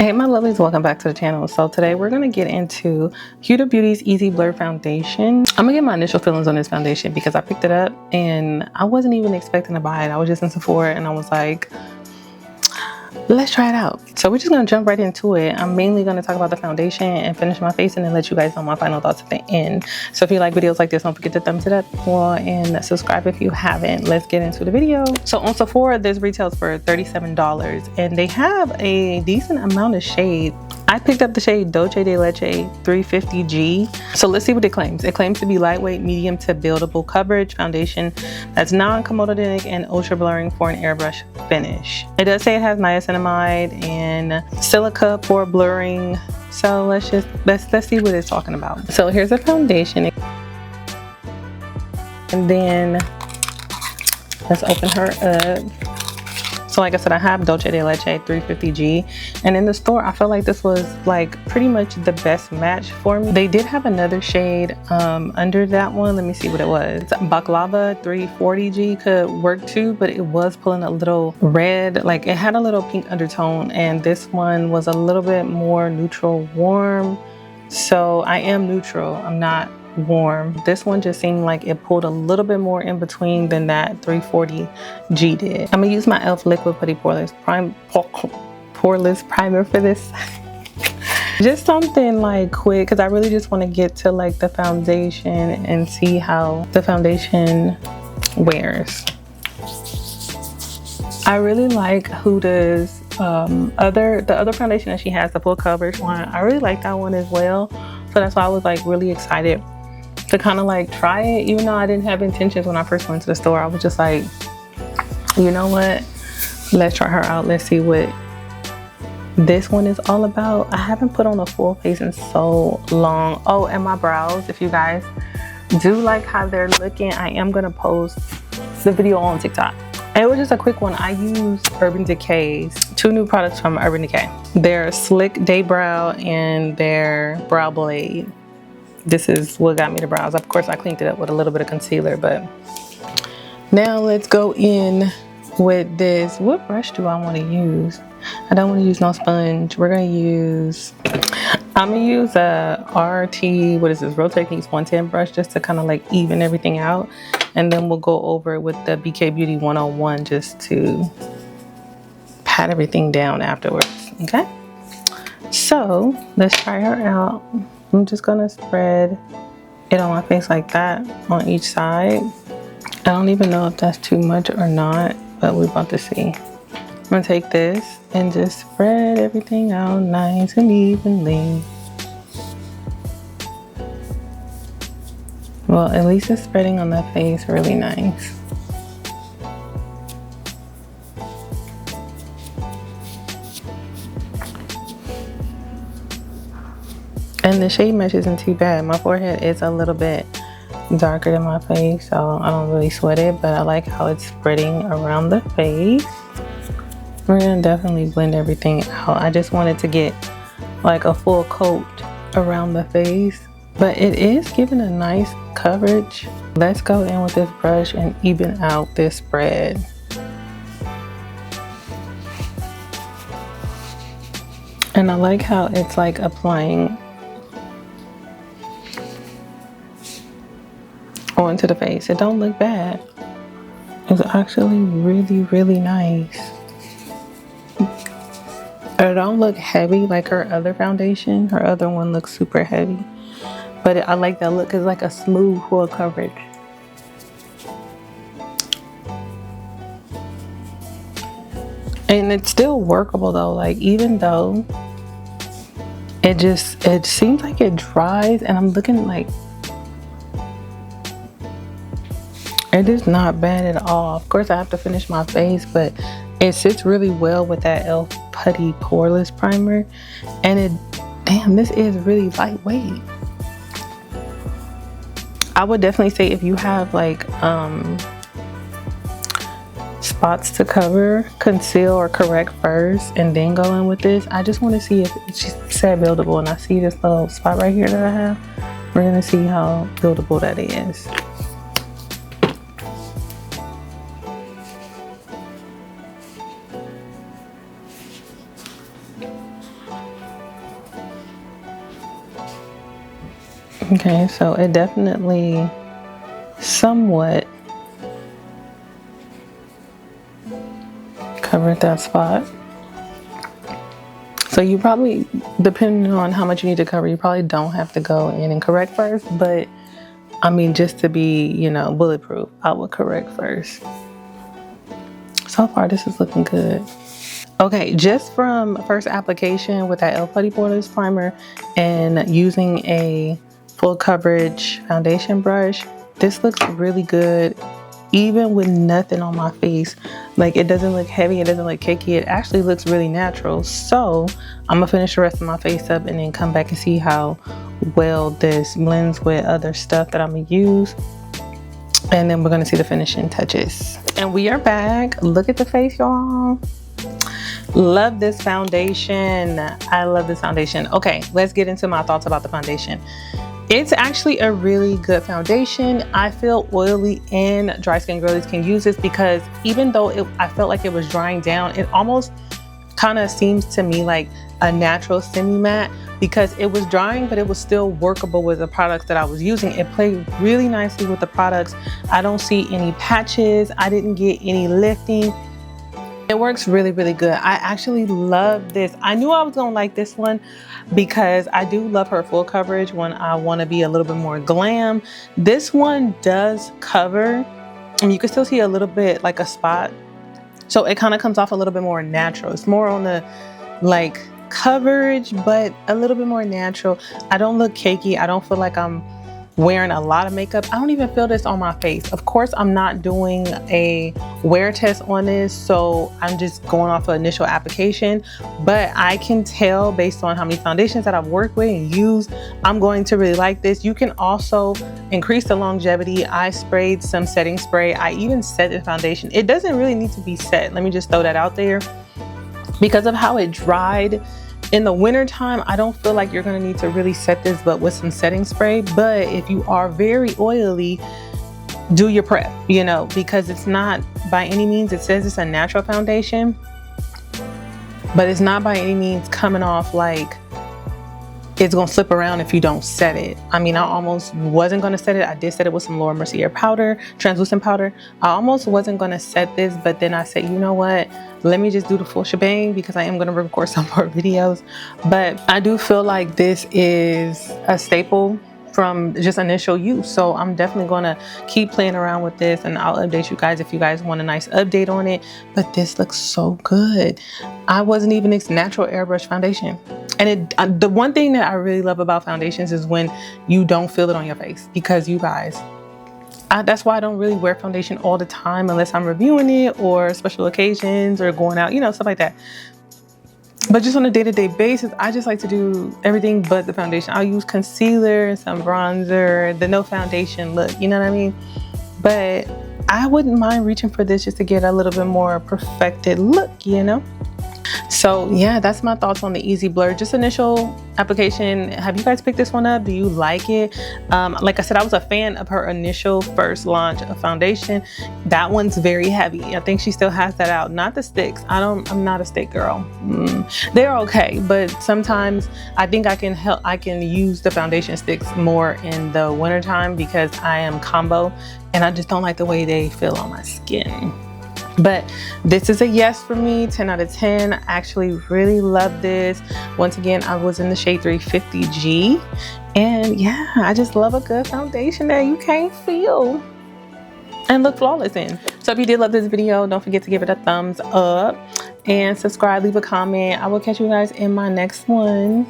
Hey my lovelies, welcome back to the channel. So today we're going to get into Huda Beauty's Easy Blur Foundation. I'm going to get my initial feelings on this foundation because I picked it up and I wasn't even expecting to buy it. I was just in Sephora and I was like, let's try it out. So we're just going to jump right into it. I'm mainly going to talk about the foundation and finish my face and then let you guys know my final thoughts at the end. So if you like videos like this, don't forget to thumbs it up and subscribe if you haven't. Let's get into the video. So on Sephora, this retails for $37 and they have a decent amount of shade. I picked up the shade 𝗦𝗢𝗢𝗓𝗡 350G. So let's see what it claims. It claims to be lightweight, medium to buildable coverage foundation that's non-comedogenic and ultra blurring for an airbrush finish. It does say it has niacinamide and silica for blurring. So let's see what it's talking about. So here's the foundation. And then let's open her up. So like I said, I have 𝗦𝗢𝗢𝗓𝗡 350G, and in the store I felt like this was like pretty much the best match for me. They did have another shade under that one. Let me see what it was. 𝗦𝗢𝗢𝗡𝗧 340G could work too, but it was pulling a little red, like it had a little pink undertone, and this one was a little bit more neutral warm. So I am neutral, I'm not warm. This one just seemed like it pulled a little bit more in between than that 340G did. I'm gonna use my e.l.f. Liquid Putty Poreless Primer for this. Just something like quick because I really just want to get to like the foundation and see how the foundation wears. I really like Huda's the other foundation that she has, the full coverage one. I really like that one as well. So that's why I was like really excited to kind of like try it, even though I didn't have intentions when I first went to the store. I was just like, you know what, let's try her out. Let's see what this one is all about. I haven't put on a full face in so long. Oh, and my brows, if you guys do like how they're looking, I am gonna post the video on TikTok. And it was just a quick one. I used Urban Decay's two new products from Urban Decay. Their Slick Day Brow and their Brow Blade. This is what got me the brows. Of course, I cleaned it up with a little bit of concealer, but now let's go in with this. What brush do I want to use? I don't want to use no sponge. I'm gonna use a RT, what is this, Real Techniques 110 brush, just to kind of like even everything out. And then we'll go over it with the BK Beauty 101 just to pat everything down afterwards, okay? So let's try her out. I'm just gonna spread it on my face like that on each side. I don't even know if that's too much or not, but we're about to see. I'm gonna take this and just spread everything out nice and evenly. Well, at least it's spreading on the face really nice. And the shade mesh isn't too bad. My forehead is a little bit darker than my face, so I don't really sweat it, but I like how it's spreading around the face. We're gonna definitely blend everything out. I just wanted to get like a full coat around the face, but it is giving a nice coverage. Let's go in with this brush and even out this spread. And I like how it's like applying onto the face. It don't look bad. It's actually really, really nice. It don't look heavy like her other foundation. Her other one looks super heavy. But I like that look. It's like a smooth full coverage. And it's still workable though. Like even though it seems like it dries, and I'm looking like it is not bad at all. Of course I have to finish my face, but it sits really well with that e.l.f. Putty Poreless Primer. And damn, this is really lightweight. I would definitely say if you have like spots to cover, conceal or correct first and then go in with this. I just want to see if it's said buildable, and I see this little spot right here that I have. We're gonna see how buildable that is. Okay, so it definitely somewhat covered that spot. So you probably, depending on how much you need to cover, you probably don't have to go in and correct first, but I mean, just to be, you know, bulletproof, I would correct first. So far, this is looking good. Okay, just from first application with that 𝑒𝑙�f Putty Borderless Primer and using a full coverage foundation brush, this looks really good. Even with nothing on my face, like it doesn't look heavy, it doesn't look cakey, it actually looks really natural. So I'm gonna finish the rest of my face up and then come back and see how well this blends with other stuff that I'm gonna use, and then we're gonna see the finishing touches. And we are back. Look at the face, y'all. Love this foundation. I love this foundation. Okay, let's get into my thoughts about the foundation. It's actually a really good foundation. I feel oily and dry skin girlies can use this because even though I felt like it was drying down, it almost kind of seems to me like a natural semi-matte because it was drying, but it was still workable with the products that I was using. It played really nicely with the products. I don't see any patches. I didn't get any lifting. It works really, really good. I actually love this. I knew I was gonna like this one because I do love her full coverage when I want to be a little bit more glam. This one does cover, and you can still see a little bit like a spot. So it kind of comes off a little bit more natural. It's more on the like coverage, but a little bit more natural. I don't look cakey. I don't feel like I'm wearing a lot of makeup. I don't even feel this on my face. Of course, I'm not doing a wear test on this, so I'm just going off of initial application, but I can tell based on how many foundations that I've worked with and used, I'm going to really like this. You can also increase the longevity. I sprayed some setting spray. I even set the foundation. It doesn't really need to be set. Let me just throw that out there. Because of how it dried, in the winter time, I don't feel like you're gonna need to really set this but with some setting spray. But if you are very oily, do your prep, you know, because it's not by any means, it says it's a natural foundation, but it's not by any means coming off like it's gonna slip around if you don't set it. I mean, I almost wasn't gonna set it. I did set it with some Laura Mercier powder, translucent powder. I almost wasn't gonna set this, but then I said, you know what? Let me just do the full shebang because I am gonna record some more videos. But I do feel like this is a staple from just initial use. So I'm definitely gonna keep playing around with this, and I'll update you guys if you guys want a nice update on it. But this looks so good. I wasn't even its natural airbrush foundation. And the one thing that I really love about foundations is when you don't feel it on your face, because you guys, that's why I don't really wear foundation all the time unless I'm reviewing it or special occasions or going out, you know, stuff like that. But just on a day-to-day basis, I just like to do everything but the foundation. I'll use concealer and some bronzer, the no foundation look, you know what I mean? But I wouldn't mind reaching for this just to get a little bit more perfected look, you know? So yeah, that's my thoughts on the Easy Blur. Just initial application. Have you guys picked this one up? Do you like it? Like I said, I was a fan of her initial first launch of foundation. That one's very heavy. I think she still has that out. Not the sticks. I'm not a stick girl. They're okay, but sometimes I think I can use the foundation sticks more in the wintertime because I am combo and I just don't like the way they feel on my skin. But this is a yes for me, 10 out of 10. I actually really love this. Once again, I was in the shade 350G. And yeah, I just love a good foundation that you can't feel and look flawless in. So if you did love this video, don't forget to give it a thumbs up and subscribe, leave a comment. I will catch you guys in my next one.